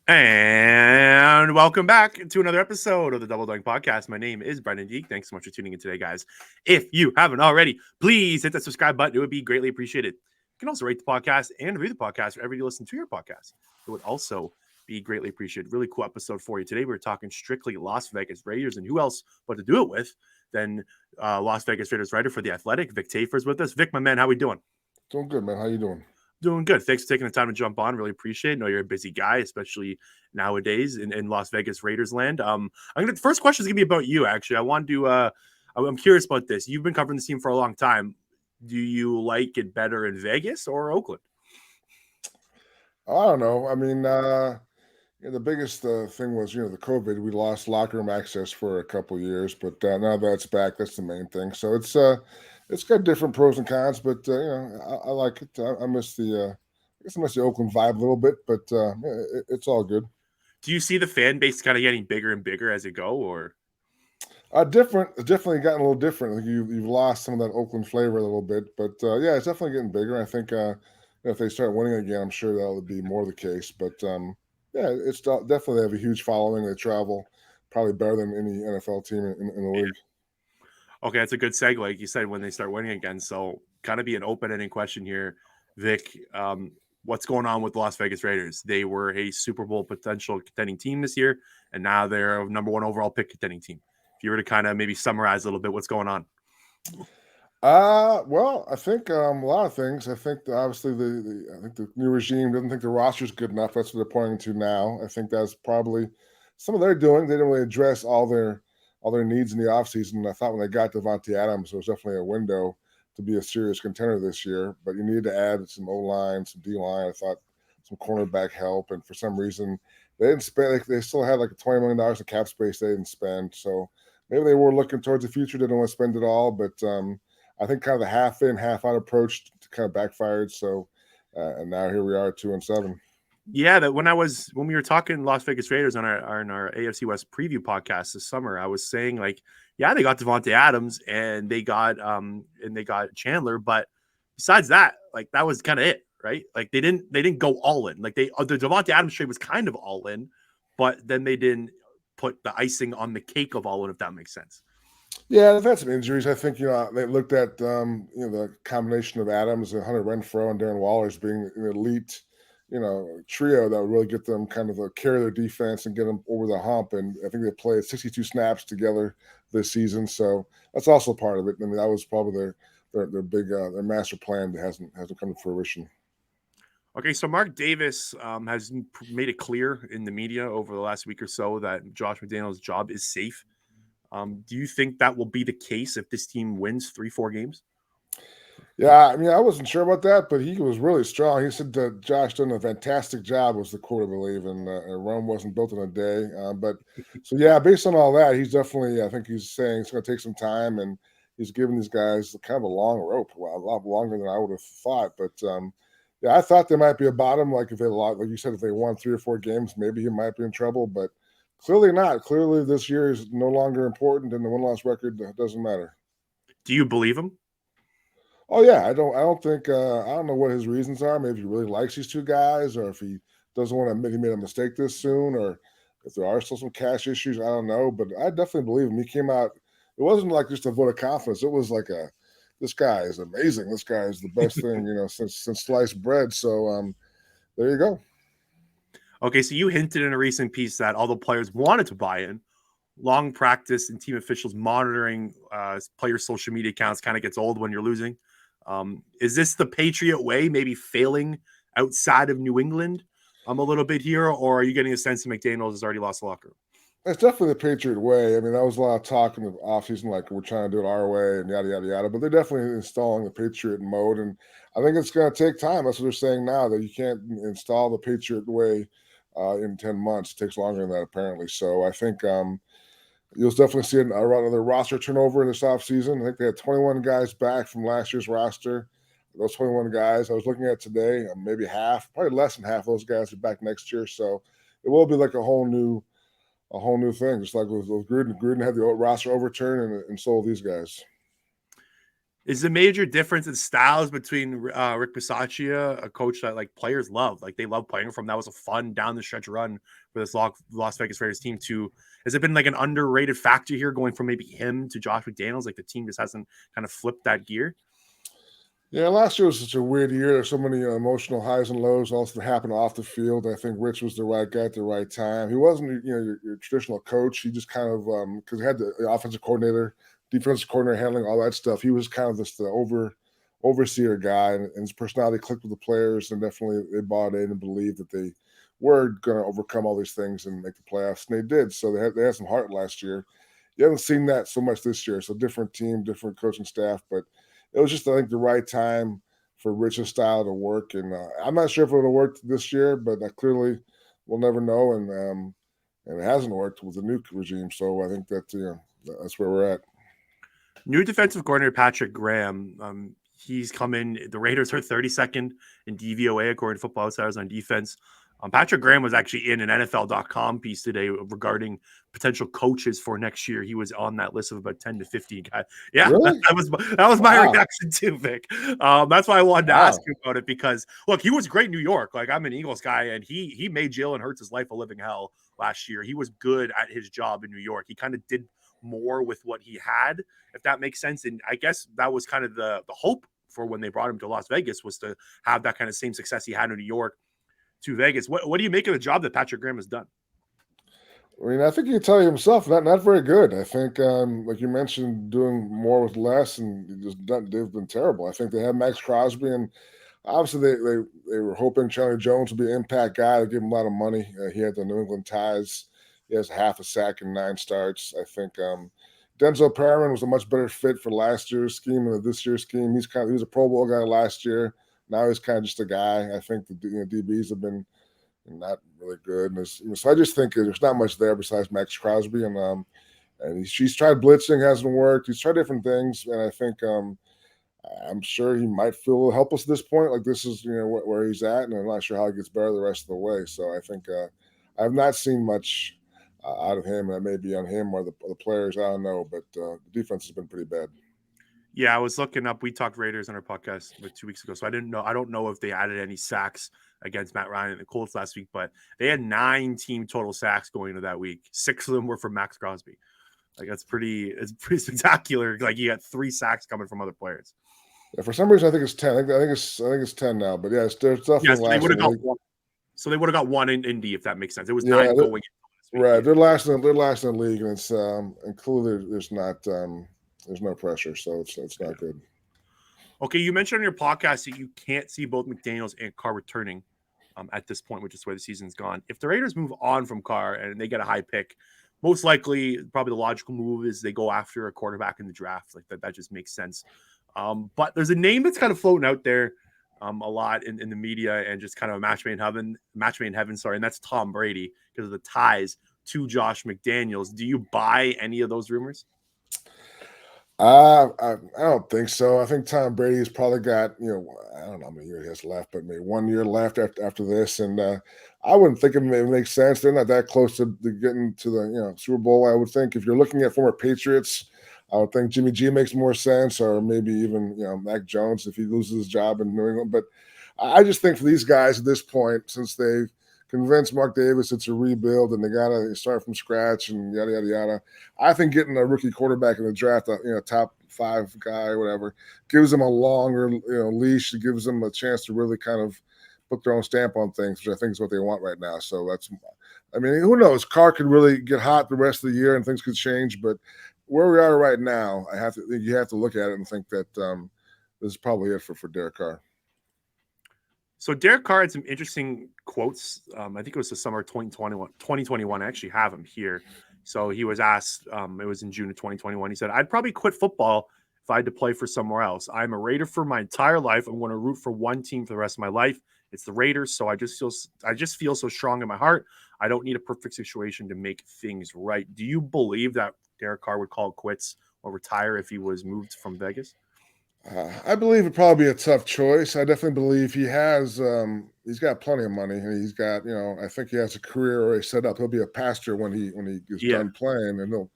And welcome back to another episode of the Double Dunk Podcast. My name is Brendan Deek. Thanks so much for tuning in today, guys. If you haven't already, please hit that subscribe button. It would be greatly appreciated. You can also rate the podcast and review the podcast wherever you listen to your podcast. It would also be greatly appreciated. Really cool episode for you. Today, we're talking strictly Las Vegas Raiders, and who else but to do it with than Las Vegas Raiders writer for The Athletic, Vic Tafur, is with us. Vic, my man, how we doing? Doing good, man. How you doing? Doing good. Thanks for taking the time to jump on. Really appreciate it. I know you're a busy guy, especially nowadays in Las Vegas Raiders land. The first question is gonna be about you. Actually, I want to. I'm curious about this. You've been covering this team for a long time. Do you like it better in Vegas or Oakland? I don't know. The biggest thing was, the COVID. We lost locker room access for a couple years, but now that's back. That's the main thing. So it's got different pros and cons, but I like it. I miss I guess I miss the Oakland vibe a little bit, but it's all good. Do you see the fan base kind of getting bigger and bigger as it go, or? Different. It's definitely gotten a little different. Like you've lost some of that Oakland flavor a little bit, but yeah, it's definitely getting bigger. I think if they start winning again, I'm sure that'll be more the case. But yeah, it's definitely they have a huge following. They travel probably better than any NFL team in the league. Okay, that's a good segue, like you said, when they start winning again. So, kind of be an open-ended question here, Vic. What's going on with the Las Vegas Raiders? They were a Super Bowl potential contending team this year, and now they're a number one overall pick contending team. If you were to kind of maybe summarize a little bit, what's going on? Well, I think a lot of things. I think obviously I think the new regime doesn't think the roster's good enough. That's what they're pointing to now. I think that's probably some of their doing. They didn't really address all their needs in the offseason. I thought when they got Davante Adams, it was definitely a window to be a serious contender this year. But you needed to add some O line, some D line. I thought some cornerback help, and for some reason they didn't spend. They still had like $20 million of cap space they didn't spend. So maybe they were looking towards the future. They didn't want to spend it all, but I think kind of the half in, half out approach kind of backfired. So, and now here we are, 2-7. Yeah, that when we were talking Las Vegas Raiders on our AFC West preview podcast this summer, I was saying like, yeah, they got Davante Adams and they got Chandler, but besides that, like that was kind of it, right? Like they didn't go all in. Like the Davante Adams trade was kind of all in, but then they didn't put the icing on the cake of all in, if that makes sense. Yeah, they've had some injuries. I think they looked at the combination of Adams and Hunter Renfro and Darren Waller as being an elite trio that would really get them kind of carry their defense and get them over the hump. And I think they played 62 snaps together this season, so that's also part of it. I mean, that was probably their big their master plan that hasn't come to fruition. Okay, so Mark Davis has made it clear in the media over the last week or so that Josh McDaniels' job is safe. Do you think that will be the case if this team wins 3-4 games? Yeah, I mean, I wasn't sure about that, but he was really strong. He said that Josh done a fantastic job, was the quote, I believe, and Rome wasn't built in a day. But so, yeah, based on all that, he's definitely, I think he's saying it's going to take some time, and he's giving these guys kind of a long rope, well, a lot longer than I would have thought. But yeah, I thought there might be a bottom, like if they, like you said, if they won 3 or 4 games, maybe he might be in trouble, but clearly not. Clearly, this year is no longer important, and the win-loss record doesn't matter. Do you believe him? Oh yeah, I don't think I don't know what his reasons are. Maybe he really likes these two guys, or if he doesn't want to admit he made a mistake this soon, or if there are still some cash issues. I don't know, but I definitely believe him. He came out. It wasn't like just a vote of confidence. It was like this guy is amazing. This guy is the best thing since sliced bread. So there you go. Okay, so you hinted in a recent piece that although players wanted to buy in, long practice and team officials monitoring player social media accounts kind of gets old when you're losing. Is this the Patriot way, maybe failing outside of New England a little bit here, or are you getting a sense that McDaniels has already lost the locker room? It's definitely the Patriot way. I mean, that was a lot of talk in the offseason, like we're trying to do it our way and yada, yada, yada. But they're definitely installing the Patriot mode. And I think it's going to take time. That's what they're saying now, that you can't install the Patriot way in 10 months. It takes longer than that, apparently. So I think you'll definitely see another roster turnover in this offseason. I think they had 21 guys back from last year's roster. Those 21 guys I was looking at today, maybe half, probably less than half of those guys are back next year. So it will be like a whole new thing, just like with Gruden. Gruden had the roster overturned, and so will these guys. Is the major difference in styles between Rick Bisaccia, a coach that like players love, like they love playing from? That was a fun down the stretch run for this Las Vegas Raiders team. To has it been like an underrated factor here, going from maybe him to Josh McDaniels? Like the team just hasn't kind of flipped that gear. Yeah, last year was such a weird year. There's so many emotional highs and lows also happened off the field. I think Rich was the right guy at the right time. He wasn't, your traditional coach. He just kind of because he had the offensive coordinator, defensive coordinator handling all that stuff. He was kind of just the overseer guy, and his personality clicked with the players, and definitely they bought in and believed that they were going to overcome all these things and make the playoffs, and they did. So they had some heart last year. You haven't seen that so much this year. So different team, different coaching staff, but it was just I think the right time for Rich's style to work. And I'm not sure if it would have worked this year, but clearly we'll never know. And it hasn't worked with the new regime. So I think that's where we're at. New defensive coordinator Patrick Graham. He's come in. The Raiders are 32nd in DVOA according to Football Outsiders on defense. Patrick Graham was actually in an NFL.com piece today regarding potential coaches for next year. He was on that list of about 10 to 15 guys. Yeah, really? that was my reaction too, Vic. That's why I wanted to ask you about it because look, he was great in New York. Like I'm an Eagles guy, and he made Jalen Hurts' life a living hell last year. He was good at his job in New York. He kind of did more with what he had, if that makes sense. And I guess that was kind of the hope for when they brought him to Las Vegas was to have that kind of same success he had in New York to Vegas. What do you make of the job that Patrick Graham has done? I mean, I think he can tell you himself, not very good. I think, like you mentioned, doing more with less, and they've been terrible. I think they had Max Crosby, and obviously they were hoping Chandler Jones would be an impact guy to give him a lot of money. He had the New England ties. He has half a sack and 9 starts. I think Denzel Perriman was a much better fit for last year's scheme than this year's scheme. He was a Pro Bowl guy last year. Now he's kind of just a guy. I think the DBs have been not really good. And so I just think there's not much there besides Max Crosby. And he's tried blitzing, hasn't worked. He's tried different things. And I think I'm sure he might feel helpless at this point. Like this is, where he's at. And I'm not sure how he gets better the rest of the way. So I think I've not seen much out of him. That may be on him or the players. I don't know. But the defense has been pretty bad. Yeah, I was looking up. We talked Raiders on our podcast like 2 weeks ago, so I didn't know. I don't know if they added any sacks against Matt Ryan and the Colts last week, but they had 9 team total sacks going into that week. 6 of them were from Max Crosby. Like it's pretty spectacular. Like you got 3 sacks coming from other players. Yeah, for some reason, I think it's 10. I think it's 10 now. But yeah, there's definitely so they would have got one. So they would have got one in Indy if that makes sense. It was 9 going into this week. Right, they're last in the league, and it's and clearly there's not. There's no pressure, so it's not good. Okay, you mentioned on your podcast that you can't see both McDaniels and Carr returning at this point, which is where the season's gone. If the Raiders move on from Carr and they get a high pick, most likely, probably the logical move is they go after a quarterback in the draft. Like that just makes sense. But there's a name that's kind of floating out there a lot in the media and just kind of a match made in heaven, and that's Tom Brady because of the ties to Josh McDaniels. Do you buy any of those rumors? I don't think so. I think Tom Brady's probably got, I don't know how many years he has left, but maybe 1 year left after this. And I wouldn't think it makes sense. They're not that close to getting to the Super Bowl. I would think if you're looking at former Patriots, I would think Jimmy G makes more sense, or maybe even Mac Jones if he loses his job in New England. But I just think for these guys at this point, since they've convince Mark Davis it's a rebuild and they got to start from scratch and yada, yada, yada. I think getting a rookie quarterback in the draft, top 5 guy or whatever, gives them a longer leash. It gives them a chance to really kind of put their own stamp on things, which I think is what they want right now. So who knows? Carr could really get hot the rest of the year and things could change. But where we are right now, you have to look at it and think that this is probably it for Derek Carr. So Derek Carr had some interesting quotes. I think it was the summer of 2021. I actually have him here. So he was asked, it was in June of 2021. He said, I'd probably quit football if I had to play for somewhere else. I'm a Raider for my entire life. I'm going to root for one team for the rest of my life. It's the Raiders. So I just feel so strong in my heart. I don't need a perfect situation to make things right. Do you believe that Derek Carr would call it quits or retire if he was moved from Vegas? I believe it'd probably be a tough choice. I definitely believe he has. He's got plenty of money, and he's got. I think he has a career already set up. He'll be a pastor when he gets done playing, and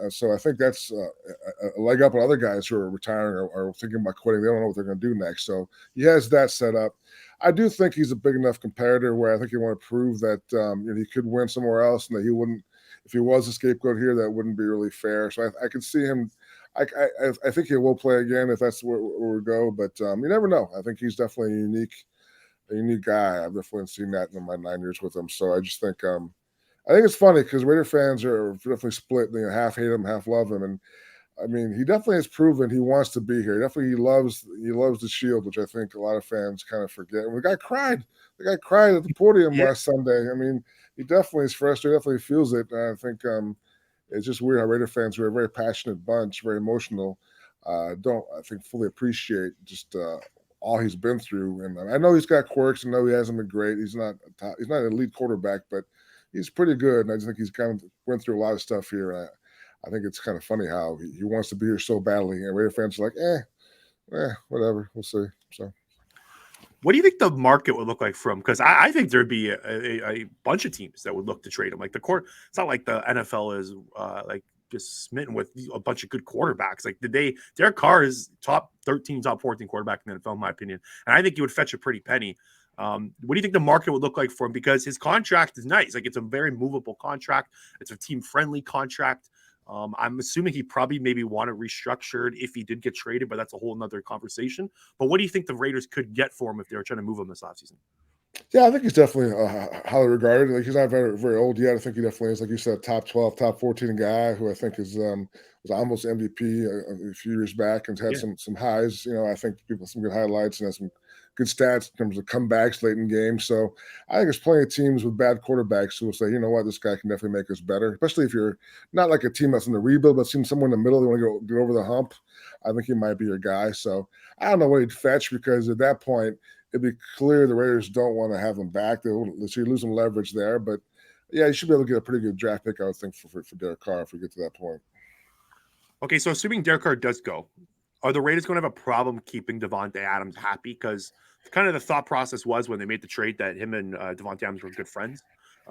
So I think that's a leg up on other guys who are retiring or thinking about quitting. They don't know what they're going to do next. So he has that set up. I do think he's a big enough competitor where I think he want to prove that he could win somewhere else and that he wouldn't, if he was a scapegoat here, that wouldn't be really fair. So I can see him. I think he will play again if that's where we go. But you never know. I think he's definitely a unique guy. I've definitely seen that in my 9 years with him. So I just think I think it's funny because Raider fans are definitely split. Half hate him, half love him, and I mean, he definitely has proven he wants to be here. Definitely, he loves the Shield, which I think a lot of fans kind of forget. And the guy cried. The guy cried at the podium Yeah. last Sunday. I mean, he definitely is frustrated. Definitely feels it. And I think it's just weird how Raider fans, who are a very passionate bunch, very emotional, don't I think fully appreciate just all he's been through. And I know he's got quirks. I know he hasn't been great. He's not an elite quarterback, but he's pretty good. And I just think he's kind of went through a lot of stuff here. And I think it's kind of funny how he wants to be here so badly, and Raider fans are like, whatever, we'll see. So, What do you think the market would look like for him? Because I think there'd be a bunch of teams that would look to trade him. Like the court, it's not like the NFL is like just smitten with a bunch of good quarterbacks. Like Derek Carr is top 13, top 14 quarterback in the NFL, in my opinion, and I think he would fetch a pretty penny. What do you think the market would look like for him? Because his contract is nice. Like it's a very movable contract. It's a team friendly contract. I'm assuming he probably maybe want it restructured if he did get traded, but that's a whole nother conversation. But what do you think the Raiders could get for him if they were trying to move him this offseason? yeah, I think he's definitely highly regarded. Like he's not very very old yet. I think he definitely is, like you said, top 12, top 14 guy who I think is was almost MVP a few years back and had Yeah. some highs. I think people some good highlights and has some good stats in terms of comebacks late in games. So I think there's plenty of teams with bad quarterbacks who will say, you know what, this guy can definitely make us better. Especially if you're not like a team that's in the rebuild, but seeing somewhere in the middle, they want to get over the hump. I think he might be your guy. So I don't know what he'd fetch because at that point it'd be clear the Raiders don't want to have him back. So you lose some leverage there. But yeah, you should be able to get a pretty good draft pick, I would think, for Derek Carr if we get to that point. Okay, so assuming Derek Carr does go, are the Raiders going to have a problem keeping Davante Adams happy? Because kind of the thought process was when they made the trade that him and Davante Adams were good friends.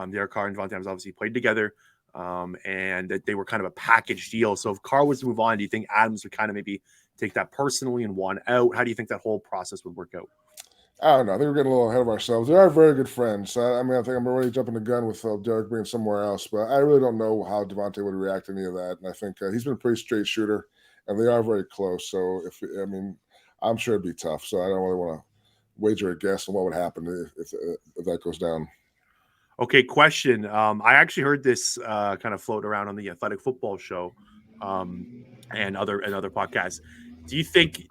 Derek Carr and Davante Adams obviously played together, and that they were kind of a package deal. So if Carr was to move on, do you think Adams would kind of maybe take that personally and want out? How do you think that whole process would work out? I don't know. I think we're getting a little ahead of ourselves. They are very good friends. So, I mean, I think I'm already jumping the gun with Derek being somewhere else, but I really don't know how Davante would react to any of that. And I think he's been a pretty straight shooter, and they are very close. So, I'm sure it'd be tough. So, I don't really want to wager a guess on what would happen if that goes down. Okay, question. I actually heard this kind of float around on the Athletic Football Show, and other podcasts. Do you think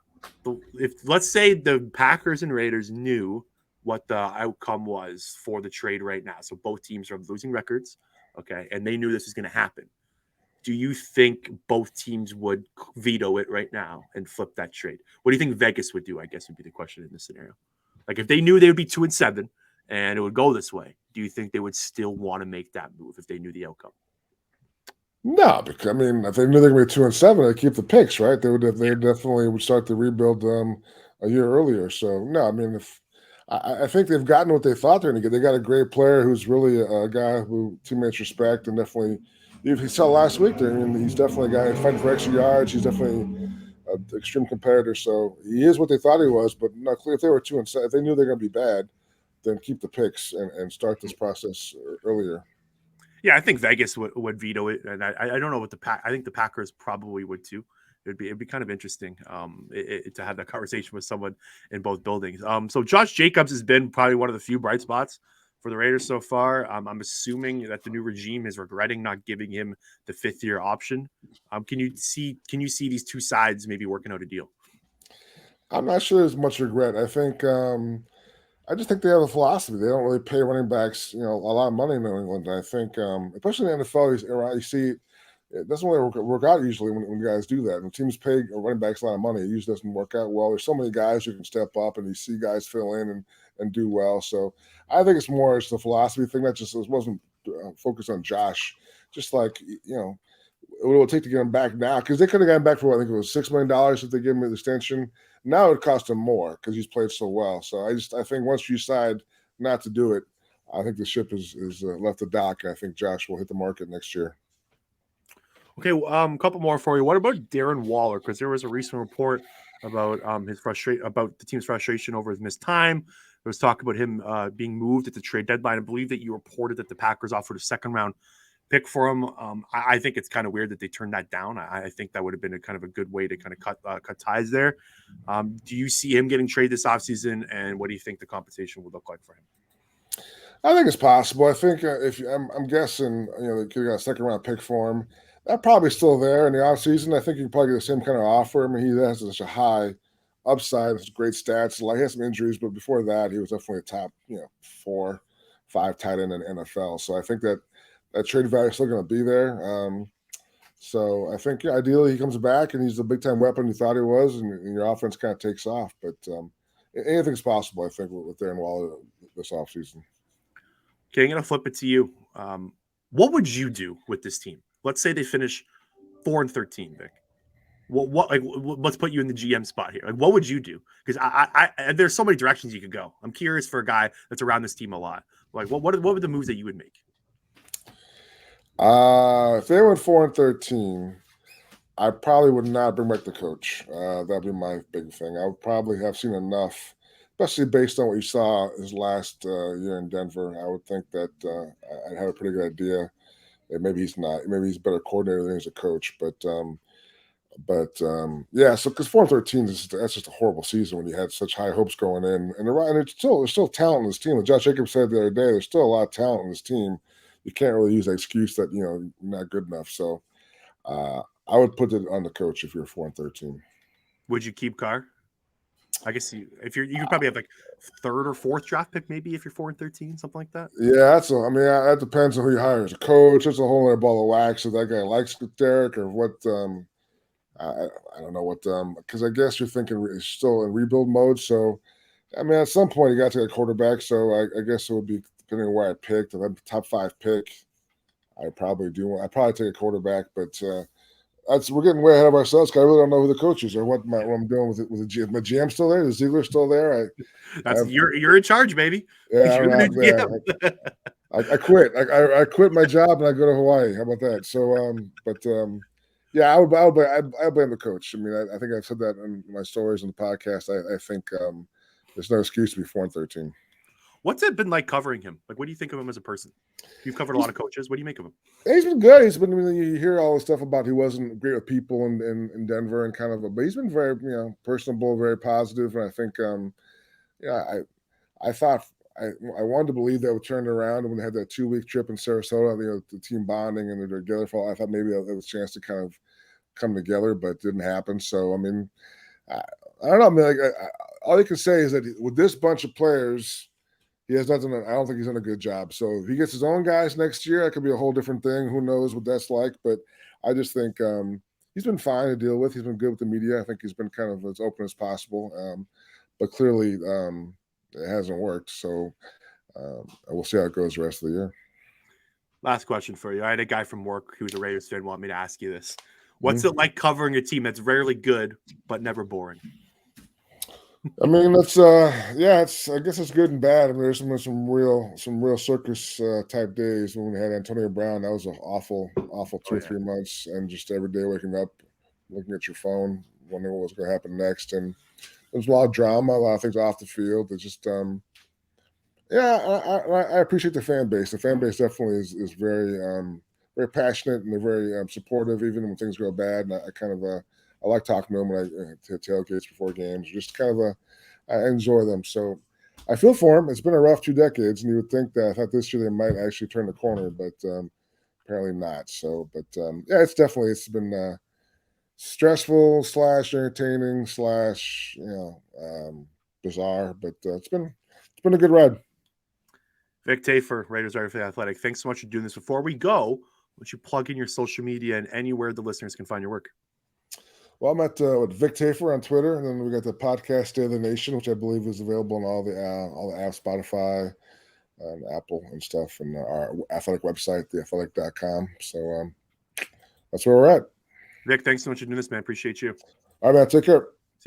if let's say the Packers and Raiders knew what the outcome was for the trade right now, so both teams are losing records, okay, and they knew this was going to happen. Do you think both teams would veto it right now and flip that trade? What do you think Vegas would do? I guess would be the question in this scenario. Like if they knew they would be 2-7 and it would go this way, do you think they would still want to make that move if they knew the outcome? No, because I mean, if they knew they were going to be 2-7, they'd keep the picks, right? They definitely would start the rebuild a year earlier. So no, I mean, if I think they've gotten what they thought they're going to get. They got a great player who's really a guy who teammates respect and definitely. If he saw last week, there, I mean, he's definitely a guy who's fighting for extra yards. He's definitely an extreme competitor. So he is what they thought he was. But not clear if they were 2-7, if they knew they're going to be bad, then keep the picks and start this process earlier. Yeah, I think Vegas would veto it, and I don't know what I think the Packers probably would too. It'd be kind of interesting to have that conversation with someone in both buildings. So Josh Jacobs has been probably one of the few bright spots for the Raiders so far. I'm assuming that the new regime is regretting not giving him the 5th-year option. Can you see these two sides maybe working out a deal? I'm not sure there's much regret. I just think they have a philosophy. They don't really pay running backs, a lot of money in New England. I think, especially in the NFL, you see it doesn't really work out usually when guys do that. When teams pay running backs a lot of money, it usually doesn't work out well. There's so many guys who can step up, and you see guys fill in and do well. So I think it's the philosophy thing. That just wasn't focused on Josh. Just like what it would take to get him back now, because they could have gotten back for what I think it was $6 million if they gave him the extension. Now it cost him more because he's played so well. So I think once you decide not to do it, I think the ship is left the dock. I think Josh will hit the market next year. Okay, a couple more for you. What about Darren Waller? Because there was a recent report about about the team's frustration over his missed time. There was talk about him being moved at the trade deadline. I believe that you reported that the Packers offered a second round pick for him. I think it's kind of weird that they turned that down. I think that would have been a kind of a good way to kind of cut ties there. Do you see him getting traded this offseason, and what do you think the compensation would look like for him? I think it's possible. I think if I'm guessing, they could got a second round pick for him. That probably still there in the offseason. I think you can probably get the same kind of offer. I mean, he has such a high upside, such great stats. Like he has some injuries, but before that, he was definitely a top, 4, 5 tight end in the NFL. So I think that trade value is still going to be there. So I think ideally he comes back and he's the big time weapon you thought he was, and your offense kind of takes off. But anything's possible, I think, with Darren Waller this offseason. Okay, I'm going to flip it to you. What would you do with this team? Let's say they finish 4-13, Vic. Let's put you in the GM spot here. Like, what would you do? Because I there's so many directions you could go. I'm curious for a guy that's around this team a lot. Like, what were the moves that you would make? If they went 4-13, I probably would not bring back the coach. That'd be my big thing. I would probably have seen enough, especially based on what you saw his last year in Denver. I would think that I'd have a pretty good idea that maybe he's not. Maybe he's a better coordinator than he's a coach. Yeah. So because 4-13 that's just a horrible season when you had such high hopes going in, and there's still talent in this team. Like Josh Jacobs said the other day, there's still a lot of talent in this team. You can't really use the excuse that you're not good enough. So I would put it on the coach if you're 4-13. Would you keep Carr? I guess you could probably have like third or fourth draft pick, maybe if you're 4-13, something like that. Yeah, that depends on who you hire as a coach. It's a whole other ball of wax if that guy likes Derek or what. I don't know what because I guess you're thinking it's still in rebuild mode. So I mean, at some point you got to get a quarterback. So I guess it would be depending on where I picked. If I'm top 5 pick, I'd probably take a quarterback, but we're getting way ahead of ourselves because I really don't know who the coach is or what I'm doing with it. With the GM. My GM still there? Is Ziegler still there? You're in charge, baby. Yeah, I quit. I quit my job and I go to Hawaii. How about that? So, yeah, I blame the coach. I mean, I think I've said that in my stories on the podcast. I think there's no excuse to be 4-13. What's it been like covering him? Like, what do you think of him as a person? You've covered a lot of coaches. What do you make of him? He's been good. You hear all the stuff about he wasn't great with people in Denver and but he's been very, personable, very positive. And I think, I thought I wanted to believe that would turn around when they had that 2-week trip in Sarasota, the team bonding and they're together for. I thought maybe there was a chance to kind of come together, but it didn't happen. So, I mean, I don't know. I mean, all you can say is that with this bunch of players, he has nothing. I don't think he's done a good job. So if he gets his own guys next year, that could be a whole different thing. Who knows what that's like? But I just think he's been fine to deal with. He's been good with the media. I think he's been kind of as open as possible. But clearly, it hasn't worked. So we'll see how it goes the rest of the year. Last question for you. I had a guy from work who's a Raiders fan want me to ask you this. What's it like covering a team that's rarely good but never boring? I mean, that's I guess it's good and bad. I mean, there's some real circus type days when we had Antonio Brown. That was an awful 2 or 3 months, and just every day waking up, looking at your phone, wondering what was going to happen next. And there's a lot of drama, a lot of things off the field. It's just I appreciate the fan base. The fan base definitely is very very passionate, and they're very supportive, even when things go bad. And I like talking to them when I hit tailgates before games. Just I enjoy them. So I feel for them. It's been a rough 2 decades, and you would think that I thought this year they might actually turn the corner, but apparently not. So, but it's been stressful / entertaining / bizarre, but it's been a good ride. Vic Tafur, Raiders Writer for the Athletic. Thanks so much for doing this. Before we go, why don't you plug in your social media and anywhere the listeners can find your work? Well, I'm at Vic Tafur on Twitter, and then we got the podcast State of the Nation, which I believe is available on all the apps, Spotify, Apple, and stuff, and our athletic website, theathletic.com. So that's where we're at. Vic, thanks so much for doing this, man. Appreciate you. All right, man. Take care.